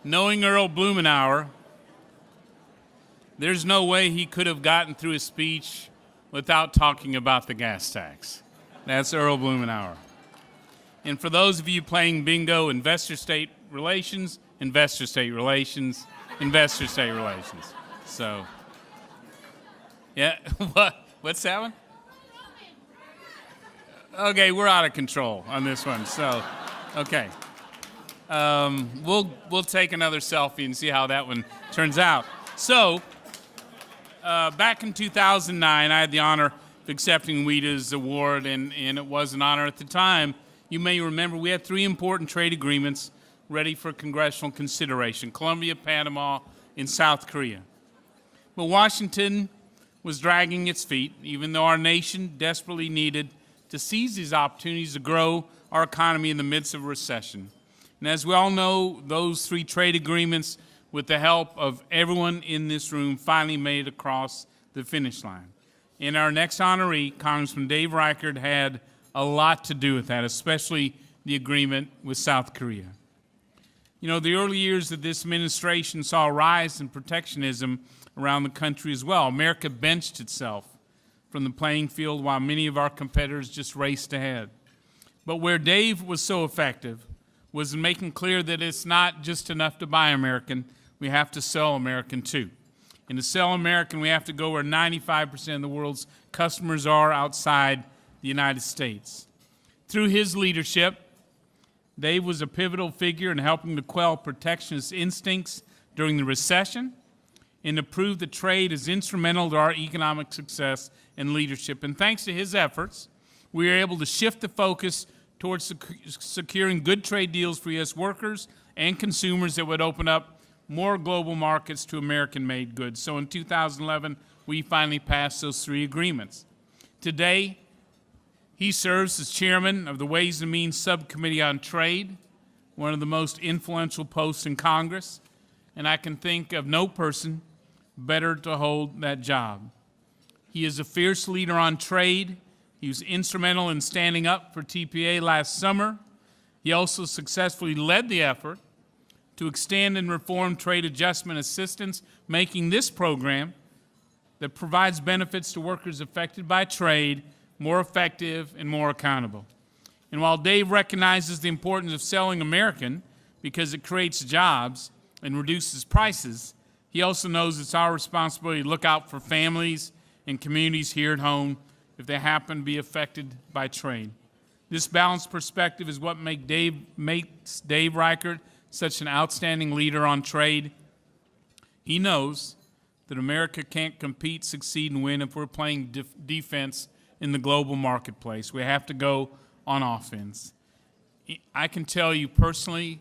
knowing Earl Blumenauer, there's no way he could have gotten through his speech without talking about the gas tax. That's Earl Blumenauer. And for those of you playing bingo, investor-state relations, investor-state relations, investor-state relations. So, yeah, what's that one? Okay, we're out of control on this one, so, okay. We'll take another selfie and see how that one turns out. So, back in 2009, I had the honor of accepting WITA's award, and it was an honor at the time. You may remember we had 3 important trade agreements ready for congressional consideration: Colombia, Panama, and South Korea. But Washington was dragging its feet, even though our nation desperately needed to seize these opportunities to grow our economy in the midst of a recession. And as we all know, those 3 trade agreements, with the help of everyone in this room, finally made it across the finish line. And our next honoree, Congressman Dave Reichert, had a lot to do with that, especially the agreement with South Korea. You know, the early years of this administration saw a rise in protectionism around the country as well. America benched itself from the playing field while many of our competitors just raced ahead. But where Dave was so effective was in making clear that it's not just enough to buy American, we have to sell American too. And to sell American, we have to go where 95% of the world's customers are outside the United States. Through his leadership, Dave was a pivotal figure in helping to quell protectionist instincts during the recession and to prove that trade is instrumental to our economic success and leadership. And thanks to his efforts, we were able to shift the focus towards securing good trade deals for U.S. workers and consumers that would open up more global markets to American-made goods. So in 2011, we finally passed those 3 agreements. Today, he serves as chairman of the Ways and Means Subcommittee on Trade, one of the most influential posts in Congress, and I can think of no person better to hold that job. He is a fierce leader on trade. He was instrumental in standing up for TPA last summer. He also successfully led the effort to extend and reform trade adjustment assistance, making this program that provides benefits to workers affected by trade more effective and more accountable. And while Dave recognizes the importance of selling American because it creates jobs and reduces prices, he also knows it's our responsibility to look out for families and communities here at home if they happen to be affected by trade. This balanced perspective is what makes Dave Reichert such an outstanding leader on trade. He knows that America can't compete, succeed, and win if we're playing defense in the global marketplace. We have to go on offense. I can tell you personally,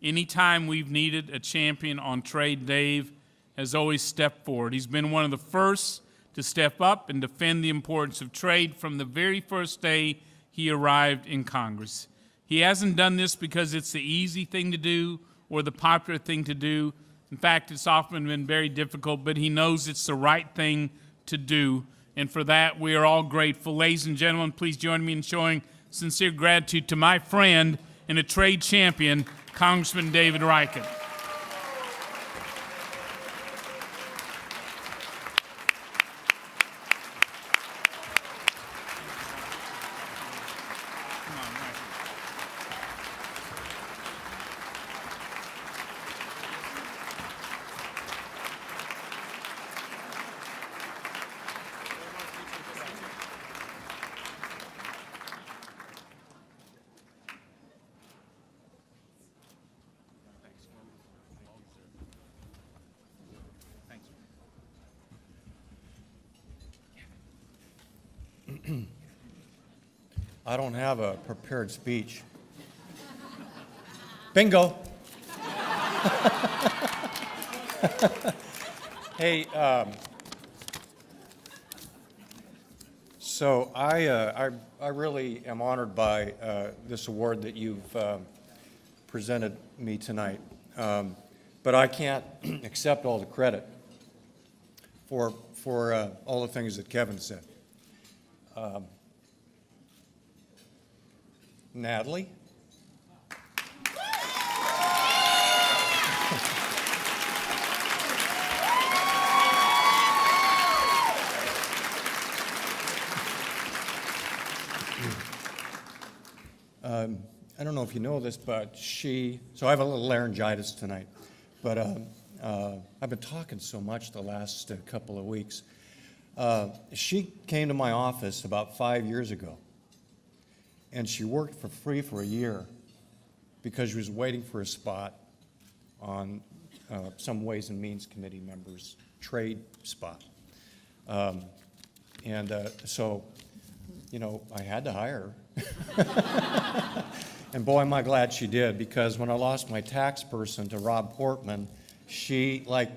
anytime we've needed a champion on trade, Dave has always stepped forward. He's been one of the first to step up and defend the importance of trade from the very first day he arrived in Congress. He hasn't done this because it's the easy thing to do or the popular thing to do. In fact, it's often been very difficult, but he knows it's the right thing to do. And for that, we are all grateful. Ladies and gentlemen, please join me in showing sincere gratitude to my friend and a trade champion, Congressman David Reichert. I don't have a prepared speech. Bingo. Hey, so I really am honored by this award that you've presented me tonight, but I can't accept all the credit for all the things that Kevin said. Natalie? know if you know this, but so I have a little laryngitis tonight, but I've been talking so much the last couple of weeks. She came to my office about 5 years ago, and she worked for free for a year because she was waiting for a spot on some Ways and Means Committee members' trade spot. So, you know, I had to hire her. And boy, am I glad she did, because when I lost my tax person to Rob Portman, she, like,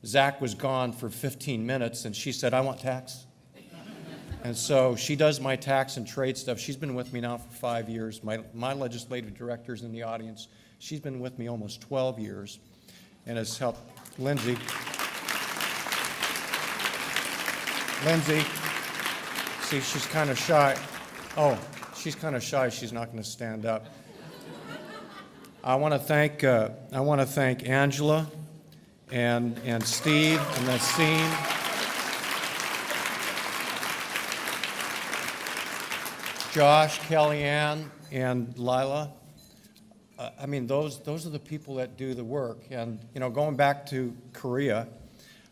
Zach was gone for 15 minutes, and she said, I want tax. And so she does my tax and trade stuff. She's been with me now for 5 years. My legislative director's in the audience. She's been with me almost 12 years and has helped Lindsay. See, she's kind of shy. Oh, she's kind of shy. She's not going to stand up. I want to thank Angela and Steve and Nassim. Josh, Kellyanne, and Lila. I mean, those are the people that do the work. And, you know, going back to Korea,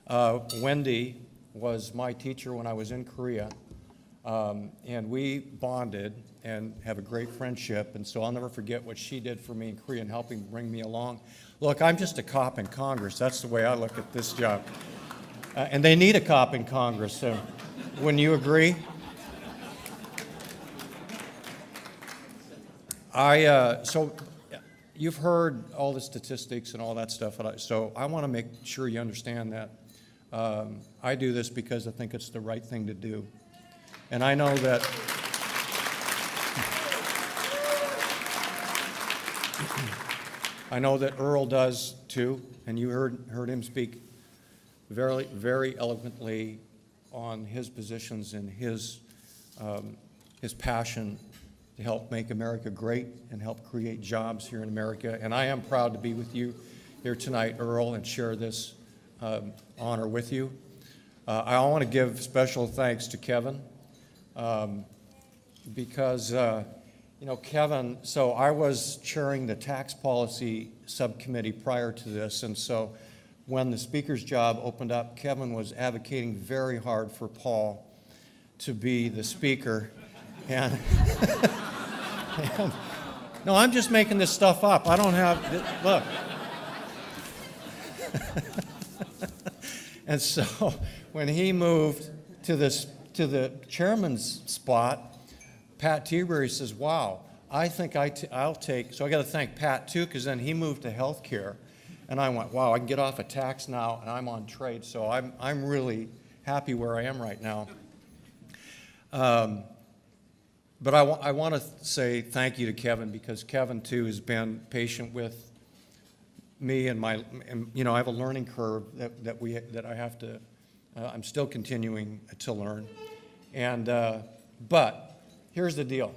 Wendy was my teacher when I was in Korea. And we bonded and have a great friendship. And so I'll never forget what she did for me in Korea and helping bring me along. Look, I'm just a cop in Congress. That's the way I look at this job. And they need a cop in Congress. So wouldn't you agree? So you've heard all the statistics and all that stuff, so I want to make sure you understand that I do this because I think it's the right thing to do. And I know that Earl does too, and you heard him speak very, very eloquently on his positions and his passion to help make America great and help create jobs here in America. And I am proud to be with you here tonight, Earl, and share this honor with you. I want to give special thanks to Kevin because, you know, Kevin, so I was chairing the tax policy subcommittee prior to this, and so when the speaker's job opened up, Kevin was advocating very hard for Paul to be the speaker. And no, I'm just making this stuff up. I don't have, look. And so when he moved to the chairman's spot, Pat Tieberry says, wow, I think I'll take, so I got to thank Pat too, because then he moved to health care. And I went, wow, I can get off of tax now, and I'm on trade. So I'm really happy where I am right now. But I want to say thank you to Kevin, because Kevin, too, has been patient with me and you know, I have a learning curve that I have to, I'm still continuing to learn. And, but here's the deal.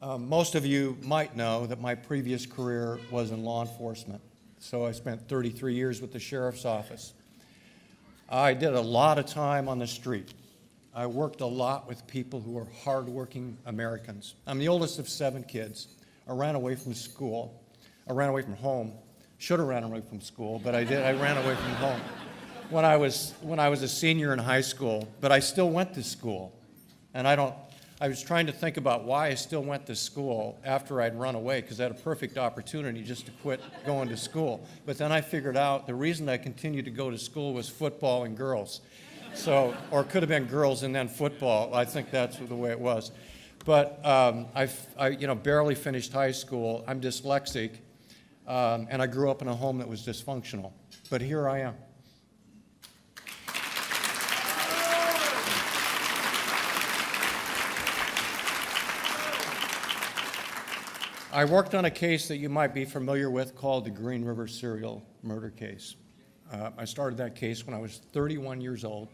Most of you might know that my previous career was in law enforcement. So I spent 33 years with the sheriff's office. I did a lot of time on the street. I worked a lot with people who are hardworking Americans. I'm the oldest of 7 kids. I ran away from school. I ran away from home. Should have ran away from school, but I did. I ran away from home when I was a senior in high school. But I still went to school, and I was trying to think about why I still went to school after I'd run away, because I had a perfect opportunity just to quit going to school. But then I figured out the reason I continued to go to school was football and girls. So, or it could have been girls and then football. I think that's the way it was. But I you know, barely finished high school. I'm dyslexic, and I grew up in a home that was dysfunctional. But here I am. I worked on a case that you might be familiar with called the Green River serial murder case. I started that case when I was 31 years old.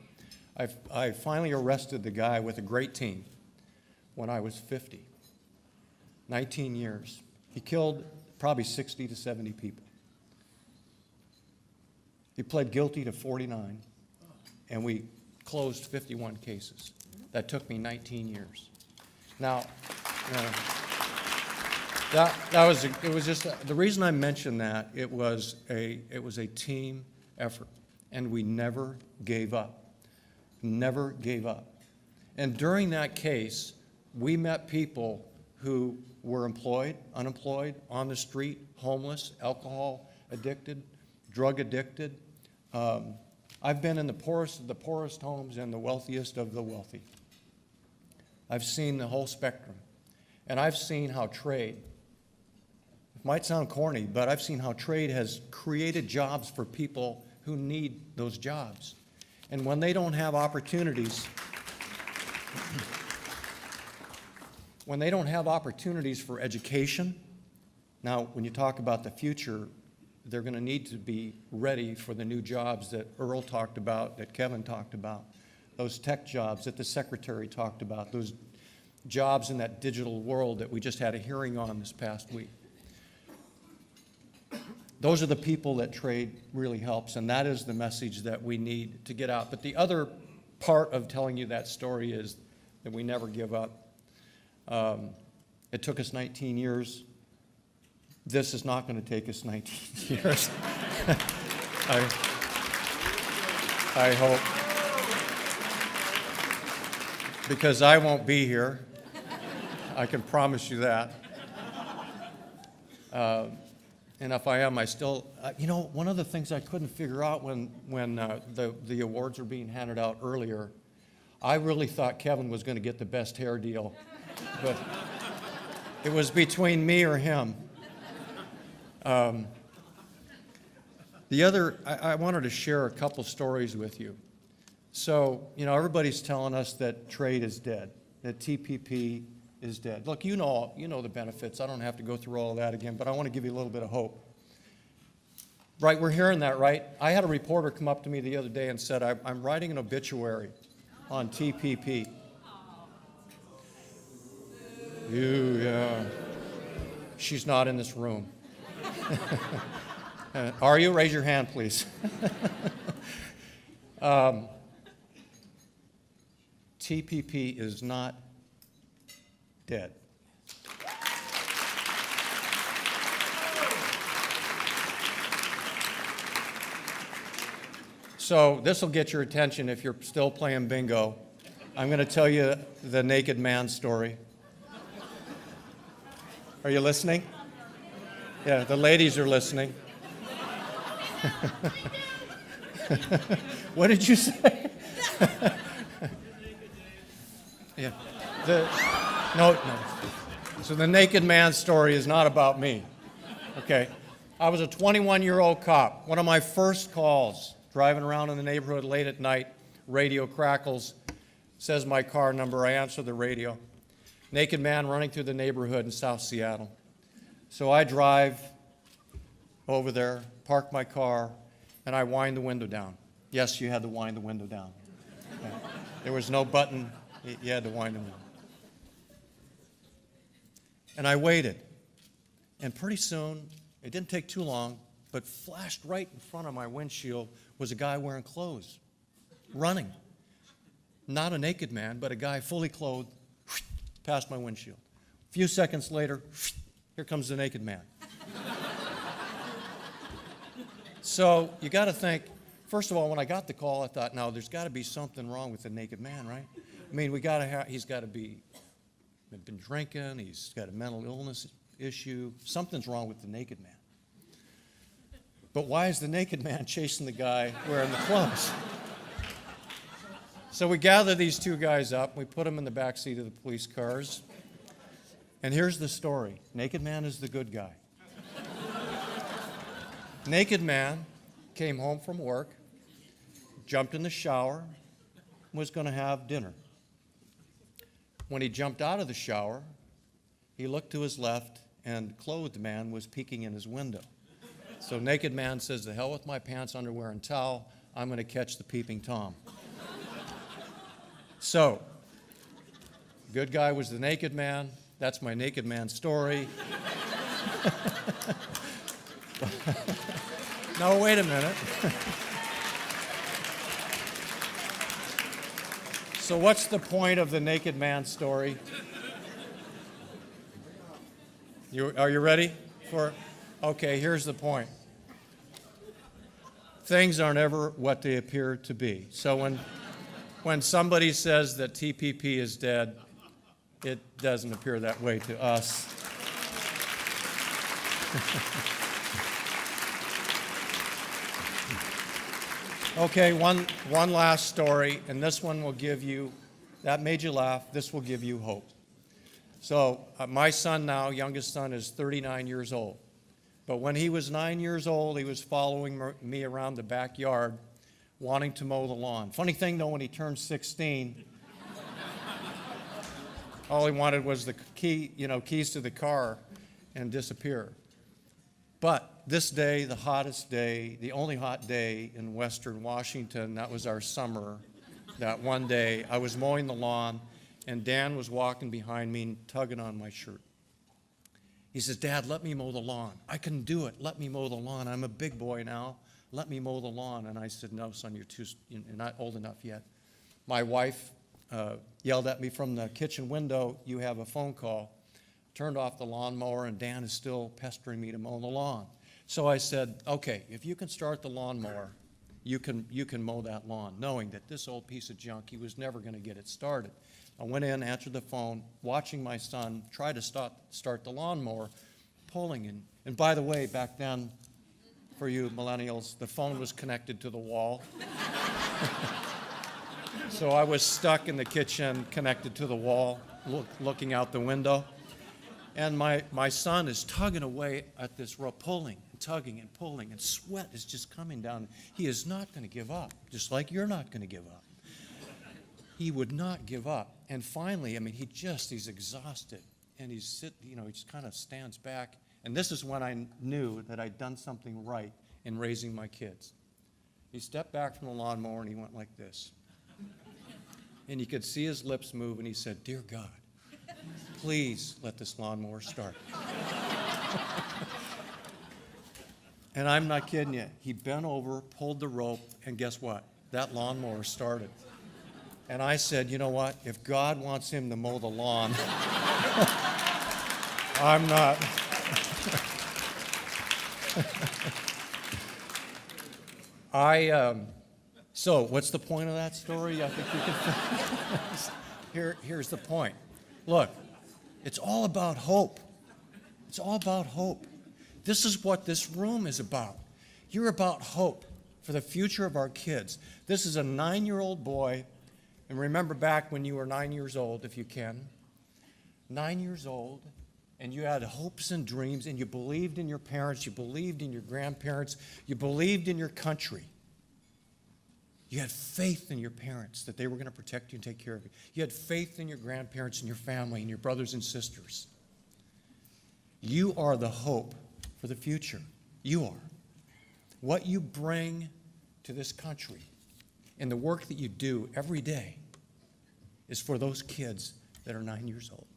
I finally arrested the guy with a great team when I was 50. 19 years. He killed probably 60 to 70 people. He pled guilty to 49, and we closed 51 cases. That took me 19 years. Now, It was just, the reason I mentioned that, it was a team effort, and we never gave up. Never gave up. And during that case, we met people who were employed, unemployed, on the street, homeless, alcohol addicted, drug addicted. I've been in the poorest of the poorest homes and the wealthiest of the wealthy. I've seen the whole spectrum. And I've seen how trade, it might sound corny, but I've seen how trade has created jobs for people who need those jobs. And when they don't have opportunities, when they don't have opportunities for education, now when you talk about the future, they're going to need to be ready for the new jobs that Earl talked about, that Kevin talked about, those tech jobs that the Secretary talked about, those jobs in that digital world that we just had a hearing on this past week. Those are the people that trade really helps, and that is the message that we need to get out. But the other part of telling you that story is that we never give up. It took us 19 years. This is not going to take us 19 years. I hope. Because I won't be here. I can promise you that. And if I am, I still, one of the things I couldn't figure out when the awards were being handed out earlier, I really thought Kevin was going to get the best hair deal. But it was between me or him. I wanted to share a couple stories with you. So, everybody's telling us that trade is dead, that TPP is dead. Look, you know the benefits. I don't have to go through all of that again, but I want to give you a little bit of hope. Right, we're hearing that, right? I had a reporter come up to me the other day and said, I'm writing an obituary on TPP. Yeah. She's not in this room. Are you? Raise your hand, please. TPP is not dead. So this will get your attention if you're still playing bingo. I'm going to tell you the naked man story. Are you listening? Yeah, the ladies are listening. What did you say? Yeah. No. So the naked man story is not about me. Okay. I was a 21-year-old cop. One of my first calls, driving around in the neighborhood late at night, radio crackles, says my car number. I answer the radio. Naked man running through the neighborhood in South Seattle. So I drive over there, park my car, and I wind the window down. Yes, you had to wind the window down. Okay. There was no button. You had to wind the window. And I waited. And pretty soon, it didn't take too long, but flashed right in front of my windshield was a guy wearing clothes, running. Not a naked man, but a guy fully clothed, past my windshield. A few seconds later, here comes the naked man. So you got to think, first of all, when I got the call, I thought, now there's got to be something wrong with the naked man, right? I mean, he's got to be been drinking, he's got a mental illness issue, something's wrong with the naked man. But why is the naked man chasing the guy wearing the clothes? So we gather these two guys up, we put them in the back seat of the police cars, and here's the story. Naked man is the good guy. Naked man came home from work, jumped in the shower, was going to have dinner. When he jumped out of the shower, he looked to his left, and clothed man was peeking in his window. So naked man says, "The hell with my pants, underwear, and towel. I'm going to catch the peeping Tom." So, good guy was the naked man. That's my naked man story. No, wait a minute. So what's the point of the naked man story? Are you ready for? Okay, here's the point. Things aren't ever what they appear to be. So when somebody says that TPP is dead, it doesn't appear that way to us. Okay, one last story, and this one will give you, that made you laugh, this will give you hope. So my son now, youngest son, is 39 years old. But when he was 9 years old, he was following me around the backyard, wanting to mow the lawn. Funny thing, though, when he turned 16, all he wanted was the keys to the car and disappear. But this day, the hottest day, the only hot day in Western Washington, that was our summer. That one day, I was mowing the lawn, and Dan was walking behind me and tugging on my shirt. He says, "Dad, let me mow the lawn. I can do it. Let me mow the lawn. I'm a big boy now. Let me mow the lawn." And I said, "No, son, you're not old enough yet." My wife yelled at me from the kitchen window, "You have a phone call." Turned off the lawnmower, and Dan is still pestering me to mow the lawn. So I said, "Okay, if you can start the lawnmower, you can mow that lawn," knowing that this old piece of junk, he was never going to get it started. I went in, answered the phone, watching my son try to start the lawnmower, pulling. And by the way, back then, for you millennials, the phone was connected to the wall. So I was stuck in the kitchen, connected to the wall, looking out the window. And my son is tugging away at this rope, pulling and tugging and pulling, and sweat is just coming down. He is not going to give up, just like you're not going to give up. He would not give up. And finally, he's exhausted. And he just kind of stands back. And this is when I knew that I'd done something right in raising my kids. He stepped back from the lawnmower and he went like this. And you could see his lips move, and he said, "Dear God, please let this lawnmower start." And I'm not kidding you. He bent over, pulled the rope, and guess what? That lawnmower started. And I said, "You know what? If God wants him to mow the lawn, I'm not." So what's the point of that story? I think you can. Here's the point. Look, it's all about hope. It's all about hope. This is what this room is about. You're about hope for the future of our kids. This is a 9-year-old boy, and remember back when you were 9 years old, if you can. 9 years old, and you had hopes and dreams, and you believed in your parents, you believed in your grandparents, you believed in your country. You had faith in your parents that they were going to protect you and take care of you. You had faith in your grandparents and your family and your brothers and sisters. You are the hope for the future. You are. What you bring to this country and the work that you do every day is for those kids that are 9 years old.